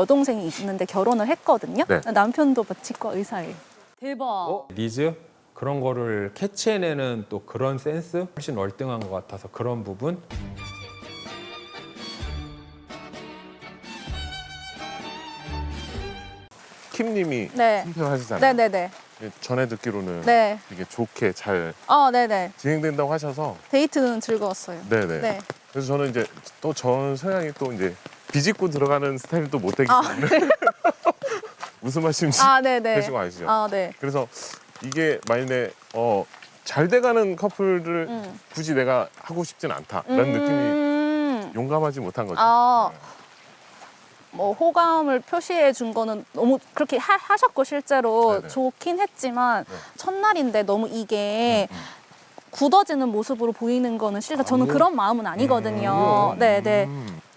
여동생이 있는데 결혼을 했거든요. 네. 남편도 치과 의사예요. 대박. 니즈? 그런 거를 캐치해내는 또 그런 센스? 훨씬 월등한 것 같아서 그런 부분? 킴님이 네. 선택하시잖아요. 네네네. 전에 듣기로는 네. 되게 좋게 잘 네네. 진행된다고 하셔서 데이트는 즐거웠어요. 네네. 네. 그래서 저는 이제 또 전 성향이 또 이제 비집고 들어가는 스타일이 또 못 되기 때문에 무슨 말씀인지 네네. 되시고 아시죠? 네. 그래서 이게 만약에 잘 돼가는 커플을 굳이 내가 하고 싶진 않다라는 느낌이 용감하지 못한 거죠. 뭐 호감을 표시해 준 거는 너무 그렇게 하셨고 실제로 네네. 좋긴 했지만 네. 첫날인데 너무 이게 굳어지는 모습으로 보이는 거는 실제 저는 그런 마음은 아니거든요. 네네.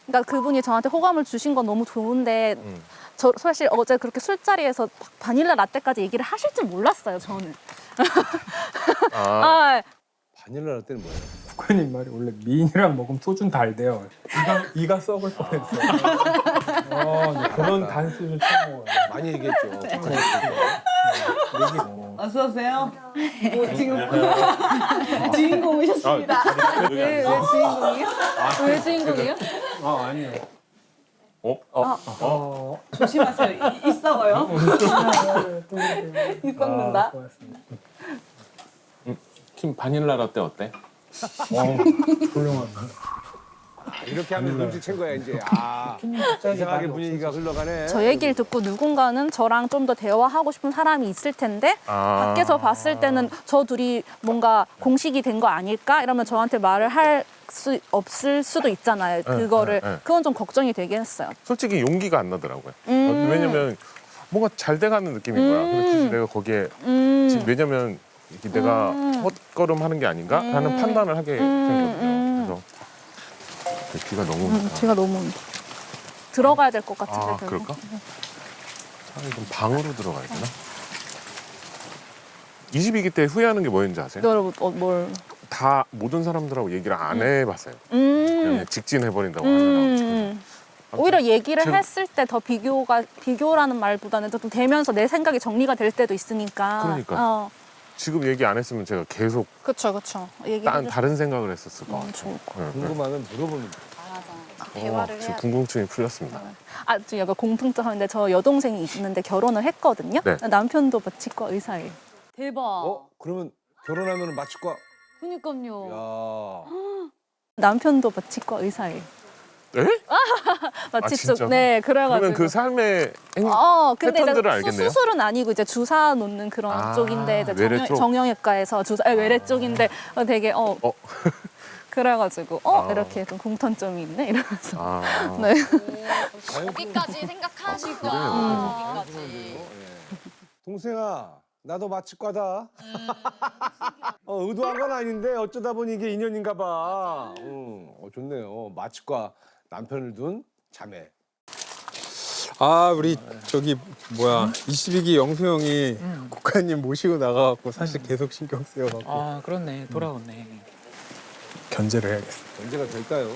그러니까 그분이 저한테 호감을 주신 건 너무 좋은데 저 사실 어제 그렇게 술자리에서 바닐라 라떼까지 얘기를 하실 줄 몰랐어요, 저는. 바닐라 라떼는 뭐예요? 국가님 말이 원래 미인이랑 먹으면 소주는 달대요. 이가 썩을 뻔했어. 그런 단수를 처음 먹어요. 많이 얘기했죠. 어서 오세요. 지금 주인공이셨습니다. 왜 주인공이요? 왜 주인공이요? 아니요. 조심하세요. 있어요. 있었는다. 고맙습니다. 킴 바닐라 라떼 어때? 훌륭하다. 이렇게 하면 눈치챈 거야 이제. 이상하게 분위기가 흘러가네. 저 얘기를 듣고 누군가는 저랑 좀 더 대화하고 싶은 사람이 있을 텐데 밖에서 봤을 때는 저 둘이 뭔가 공식이 된 거 아닐까? 이러면 저한테 말을 할 수 없을 수도 있잖아요. 그거를 그건 좀 걱정이 되긴 했어요. 솔직히 용기가 안 나더라고요. 왜냐면 뭔가 잘 돼가는 느낌인 거야. 근데 굳이 내가 거기에 지금 왜냐면 이렇게 내가 헛걸음하는 게 아닌가라는 판단을 하게 되거든요. 그래서 귀가 너무 제가 너무 들어가야 될 것 같은데. 결국. 그럴까? 차라리 좀 방으로 들어가야 되나? 22기 때 후회하는 게 뭐였는지 아세요? 여러분 뭘? 다 모든 사람들하고 얘기를 안 해봤어요. 그냥 직진해버린다고 하느라고. 오히려 얘기를 제가- 했을 때 더 비교라는 말보다는 좀 되면서 내 생각이 정리가 될 때도 있으니까. 그러니까. 지금 얘기 안 했으면 제가 계속 그쵸. 얘기를 다른 생각을 했었을 것 너무 같아요. 좋을 것 네, 네. 궁금하면 물어보면 대화를 지금 해야. 궁금증이 풀렸습니다. 지금 약간 공통점 하는데 저 여동생이 있는데 결혼을 했거든요. 네. 남편도 치과 의사예요. 대박. 그러면 결혼하면 마취과. 그니까요. 야. 남편도 치과 의사예요. 에? 마취 진짜로? 쪽. 네, 그래가지고. 그러면 그 삶의 근데 패턴들을 이제 알겠네요? 수술은 아니고 이제 주사 놓는 그런 쪽인데 이제 외래 쪽? 정형외과에서 외래 쪽인데 되게 그래가지고 이렇게 좀 공통점이 있네 이러면서. 네. 거기까지 생각하시고 거기까지. 동생아, 나도 마취과다. 의도한 건 아닌데 어쩌다 보니 이게 인연인가 봐. 좋네요. 마취과 남편을 둔 자매. 우리 저기 22기 영수 형이 국가님 모시고 나가갖고 사실 계속 신경 쓰여갖고 그렇네. 돌아오네. 견제를 해야겠어. 언제가 될까요?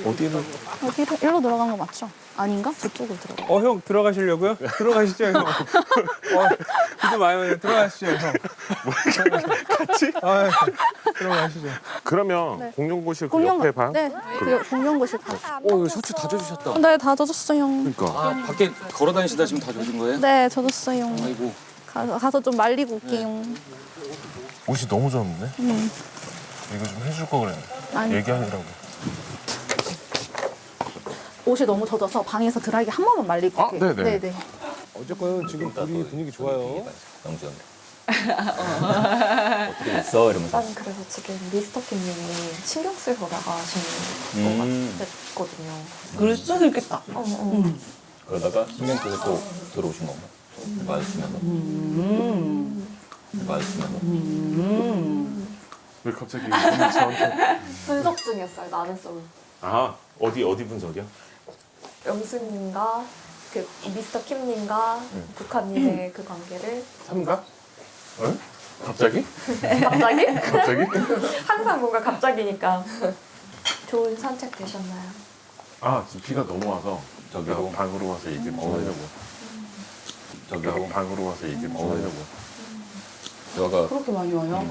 어디로? 어디로? 일로 들어간 거 맞죠? 아닌가? 저쪽으로 들어가. 형 들어가시려고요? 들어가시죠 형. 기도 많이 들어가시죠 형. 같이? 들어가시죠. 그러면 네. 공용고실 그 옆에 방? 네, 그 공용고실 가. 이거 셔츠 다 젖으셨다. 네, 다 젖었어요. 그러니까. 밖에 걸어 다니시다 지금 다 젖은 거예요? 네, 젖었어요. 아이고. 가서 좀 말리고 올게요. 옷이 너무 젖었네. 이거 좀 해줄 거 그랬네. 아니. 얘기하느라고. 옷이 너무 젖어서 방에서 드라이기 한 번만 말리고 올게요. 네네. 네네. 어쨌건 지금 둘이 분위기 좋아요. 영수 어떻게 됐어? 이러면서. 일단 그래서 지금 미스터 킴님이 신경 쓰여서 나가시는 것 같거든요. 그럴 수도 있겠다. 그러다가 신경 쓰고 또 들어오신 건가? 맞으시면서. 맞으시면서. 왜 갑자기 오늘 저한테? 분석 중이었어요, 나는 좀. 어디 분석이야? 영수님과 그 미스터 킴님과 북한님의 그 관계를 삼각? 갑자기? 갑자기? 갑자기? 항상 뭔가 갑자기니까 좋은 산책 되셨나요? 아 지금 비가 너무 와서 저기로 방으로 와서 얘기를 좀 하려고. 저기로 방으로 와서 얘기를 좀 하려고. 대화가 그렇게 많이 와요?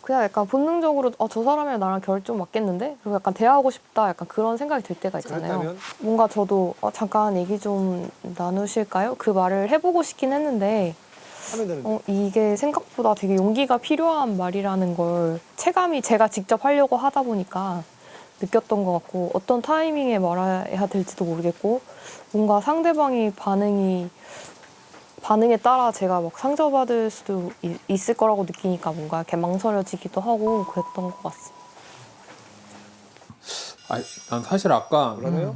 그냥 약간 본능적으로 저 사람이랑 나랑 결이 좀 맞겠는데? 그리고 약간 대화하고 싶다 약간 그런 생각이 들 때가 있잖아요. 그렇다면 뭔가 저도 잠깐 얘기 좀 나누실까요? 그 말을 해보고 싶긴 했는데 하면 되는데. 이게 생각보다 되게 용기가 필요한 말이라는 걸 체감이 제가 직접 하려고 하다 보니까 느꼈던 것 같고 어떤 타이밍에 말해야 될지도 모르겠고 뭔가 상대방이 반응에 따라 제가 막 상처받을 수도 있을 거라고 느끼니까 뭔가 이렇게 망설여지기도 하고 그랬던 것 같습니다. 난 사실 아까 그러네요.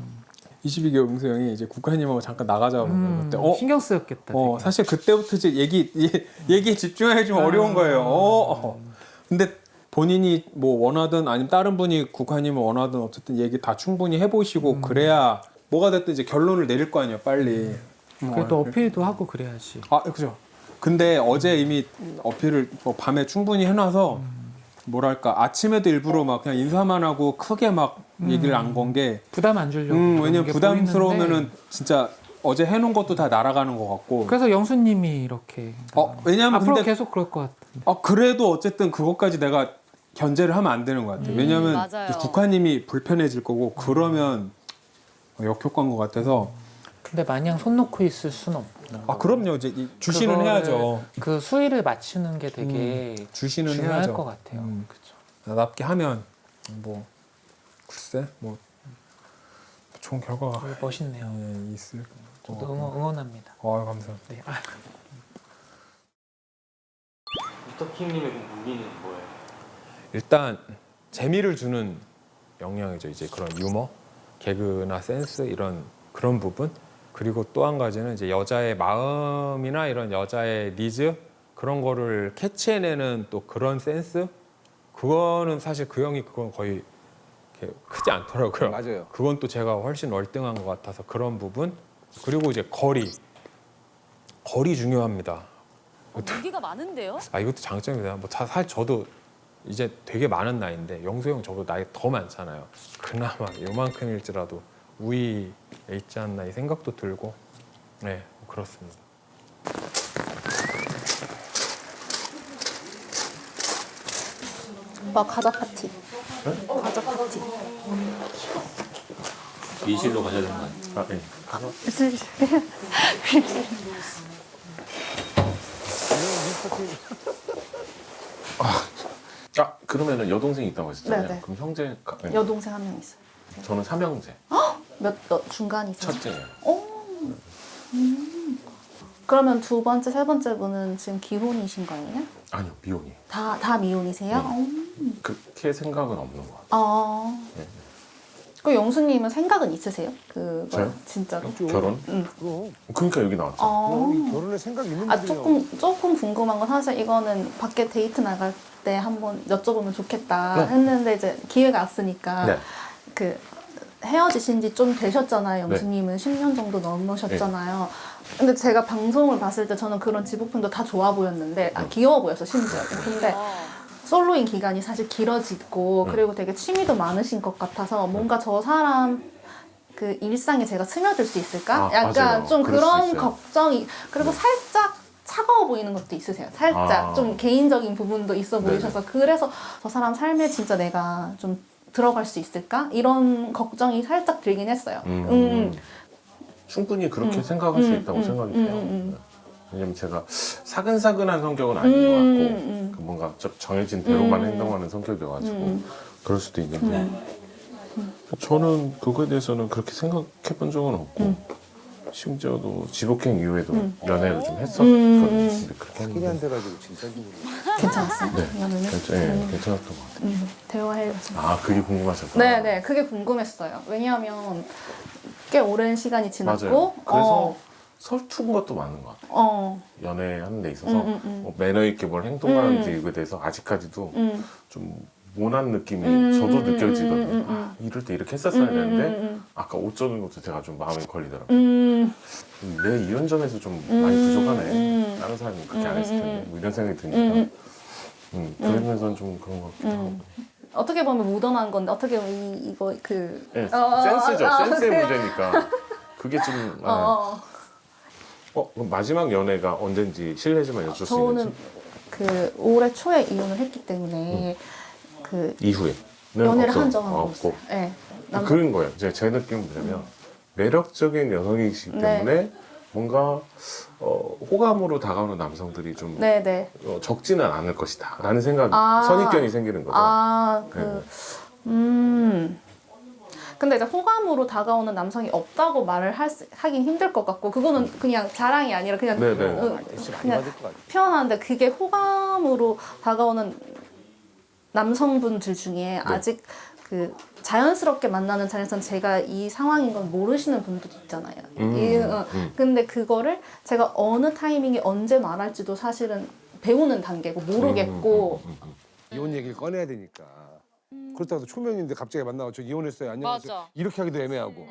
22개 응수 형이 이제 국가님하고 잠깐 나가자고 그때 신경 쓰였겠다. 되게. 사실 그때부터 이제 얘기에 집중하기 좀 어려운 거예요. 근데 본인이 뭐 원하든 아니면 다른 분이 국가님을 원하든 어쨌든 얘기 다 충분히 해보시고 그래야 뭐가 됐든 이제 결론을 내릴 거 아니에요, 빨리. 그래도 어필도 하고 그래야지. 그죠. 근데 어제 이미 어필을 뭐 밤에 충분히 해놔서 뭐랄까 아침에도 일부러 막 그냥 인사만 하고 크게 막 얘기를 안 건 게 부담 안 주려고. 왜냐면 그런 게 부담스러우면은 보이는데. 진짜 어제 해놓은 것도 다 날아가는 것 같고. 그래서 영수님이 이렇게. 왜냐면 앞으로 근데 계속 그럴 것 같아. 그래도 어쨌든 그것까지 내가 견제를 하면 안 되는 것 같아요. 왜냐면 맞아요. 국화님이 불편해질 거고 그러면 역효과인 것 같아서. 근데 마냥 손 놓고 있을 수는 없구나. 그럼요. 이제 주시는 그거를 해야죠. 그 수위를 맞추는 게 되게 주시는 중요할 해야죠. 것 같아요. 그쵸. 나답게 하면 뭐 글쎄 뭐 좋은 결과가 멋있네요. 있을. 저도 응원합니다. 감사합니다. 네. 미스터킹님의 무기는 뭐예요? 일단 재미를 주는 영향이죠. 이제 그런 유머, 개그나 센스 이런 그런 부분. 그리고 또 한 가지는 이제 여자의 마음이나 이런 여자의 니즈 그런 거를 캐치해내는 또 그런 센스. 그거는 사실 그 형이 그건 거의 이렇게 크지 않더라고요. 맞아요. 그건 또 제가 훨씬 월등한 것 같아서 그런 부분. 그리고 이제 거리 중요합니다. 무기가 많은데요? 이것도 장점입니다. 뭐 사실 저도 이제 되게 많은 나이인데 영수 형 저보다 나이 더 많잖아요. 그나마 요만큼일지라도 우위에 있지 않나 이 생각도 들고 네 그렇습니다. 오빠 과자 파티. 과자 파티. 미실로 가셔야 되는 거 아니에요? 네. 그러면은 여동생이 있다고 하셨잖아요. 네네. 그럼 형제 여동생 한 명 있어요. 저는 삼형제. 몇 중간이세요? 첫째예요. 그러면 두 번째, 세 번째 분은 지금 기혼이신 거예요? 아니요 미혼이. 다 미혼이세요? 그렇게 생각은 없는 것 같아요. 네. 그 영수님은 생각은 있으세요? 저요? 진짜로? 결혼? 그럼. 그러니까 여기 나왔죠. 우리 결혼에 생각 있는 분들이요. 조금 궁금한 건 사실 이거는 밖에 데이트 나갈 때 한번 여쭤보면 좋겠다 했는데 이제 기회가 왔으니까 네. 그 헤어지신 지 좀 되셨잖아요. 영수님은 10년 정도 넘으셨잖아요. 근데 제가 방송을 봤을 때 저는 그런 지복편도 다 좋아 보였는데 귀여워 보였어 심지어. 근데 솔로인 기간이 사실 길어지고 그리고 되게 취미도 많으신 것 같아서 뭔가 저 사람 그 일상에 제가 스며들 수 있을까? 약간 맞아요. 좀 그럴 수 그런 있어요. 걱정이 그리고 살짝 차가워 보이는 것도 있으세요. 살짝 좀 개인적인 부분도 있어 보이셔서 그래서 저 사람 삶에 진짜 내가 좀 들어갈 수 있을까? 이런 걱정이 살짝 들긴 했어요. 충분히 그렇게 생각할 수 있다고 생각이 돼요. 왜냐면 제가 사근사근한 성격은 아닌 것 같고 그 뭔가 정해진 대로만 행동하는 성격이어가지고 그럴 수도 있는데 저는 그거에 대해서는 그렇게 생각해 본 적은 없고 심지어도 지복행 이후에도 연애를 좀 했었거든요. 근데 그렇게 사귀리 했는데 안 돼가지고 진짜 괜찮았어요? 네. 연애는? 괜찮았던 것 같아요. 대화해서. 그게 궁금하셨구나. 네네, 그게 궁금했어요. 왜냐하면 꽤 오랜 시간이 지났고, 맞아요. 그래서 서툰 것도 많은 것 같아요. 연애하는 데 있어서 뭐 매너 있게 뭘 행동하는지에 대해서 아직까지도 좀 모난 느낌이 저도 느껴지거든요. 이럴 때 이렇게 했었어야 되는데 아까 옷 젖은 것도 제가 좀 마음에 걸리더라고요. 내 이혼점에서 좀 많이 부족하네. 다른 사람이 그렇게 안 했을 텐데 뭐 이런 생각이 드니까 그러면서 좀 그런 것 같기도 하고. 어떻게 보면 무던한 건데 어떻게 보면 이거 그 네, 센스죠. 센스의 그- 문제니까. 그게 좀. 그럼 마지막 연애가 언젠지 실례지만 여쭐 수 저는 있는지? 그 올해 초에 이혼을 했기 때문에 그 이후에 연애를 한 적은 없고. 없어요. 네. 그런 거예요. 제 느낌은 뭐냐면 매력적인 여성이시기 네. 때문에 뭔가 호감으로 다가오는 남성들이 좀 네네. 적지는 않을 것이다 라는 생각, 아. 선입견이 생기는 거죠. 근데 이제 호감으로 다가오는 남성이 없다고 말을 하긴 힘들 것 같고 그거는 그냥 자랑이 아니라 그냥 네네. 응, 많이 그냥 받을 것 같아요. 표현하는데 그게 호감으로 다가오는 남성분들 중에 아직 그 자연스럽게 만나는 자리에서는 제가 이 상황인 건 모르시는 분들도 있잖아요. 근데 그거를 제가 어느 타이밍에 언제 말할지도 사실은 배우는 단계고 모르겠고 이혼 얘기를 꺼내야 되니까. 그렇다고 초면인데 갑자기 만나고 저 이혼했어요. 안녕하세요. 맞아. 이렇게 하기도 애매하고.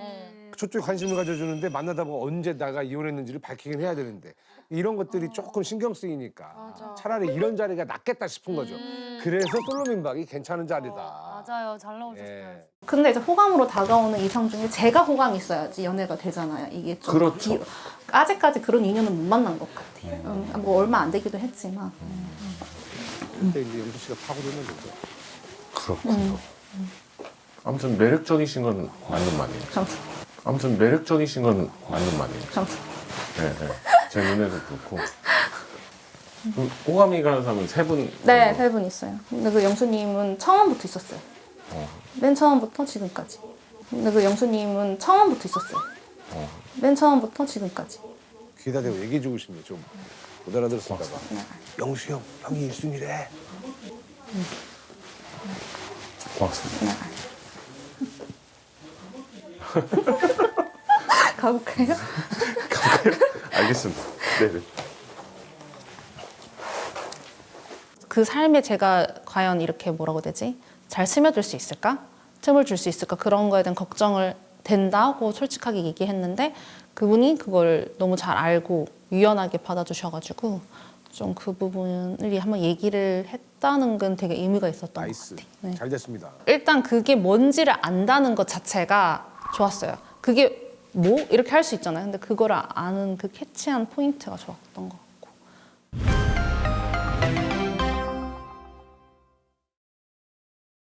저쪽에 관심을 가져주는데 만나다 보면 언제 나가 이혼했는지를 밝히긴 해야 되는데 이런 것들이 조금 신경 쓰이니까 차라리 이런 자리가 낫겠다 싶은 거죠. 그래서 솔로 민박이 괜찮은 자리다. 맞아요. 잘 나오셨어요. 예. 근데 이제 호감으로 다가오는 이성 중에 제가 호감이 있어야지 연애가 되잖아요. 이게 좀 그렇죠. 아직까지 그런 인연은 못 만난 것 같아요. 뭐 얼마 안 되기도 했지만 그때 이제 영수 씨가 파고들면 되죠. 그렇군요. 아무튼 매력적이신 건 맞는 말이에요. 감사합니다. 아무튼 매력적이신 건 맞는 말이에요. 감사합니다. 네. 제 눈에도 그렇고. 그럼 호감이 가는 사람은 세 분? 네, 3분 있어요. 근데 그 영수님은 처음부터 있었어요. 맨 처음부터 지금까지. 근데 그 영수님은 처음부터 있었어요. 맨 처음부터 지금까지. 귀에다 대고 얘기해 주고 싶네 좀. 못 알아들었을까 봐. 영수 형, 형이 1순위래. 고맙습니다. 가볼까요? 알겠습니다. 네네. 그 삶에 제가 과연 이렇게 뭐라고 해야 되지? 잘 스며들 수 있을까? 틈을 줄 수 있을까? 그런 거에 대한 걱정을 된다고 솔직하게 얘기했는데 그분이 그걸 너무 잘 알고 유연하게 받아주셔가지고 좀 그 부분을 한번 얘기를 했다는 건 되게 의미가 있었던 나이스. 것 같아요. 네. 잘 됐습니다. 일단 그게 뭔지를 안다는 것 자체가 좋았어요. 그게 뭐? 이렇게 할 수 있잖아요. 근데 그걸 아는 그 캐치한 포인트가 좋았던 것 같아요.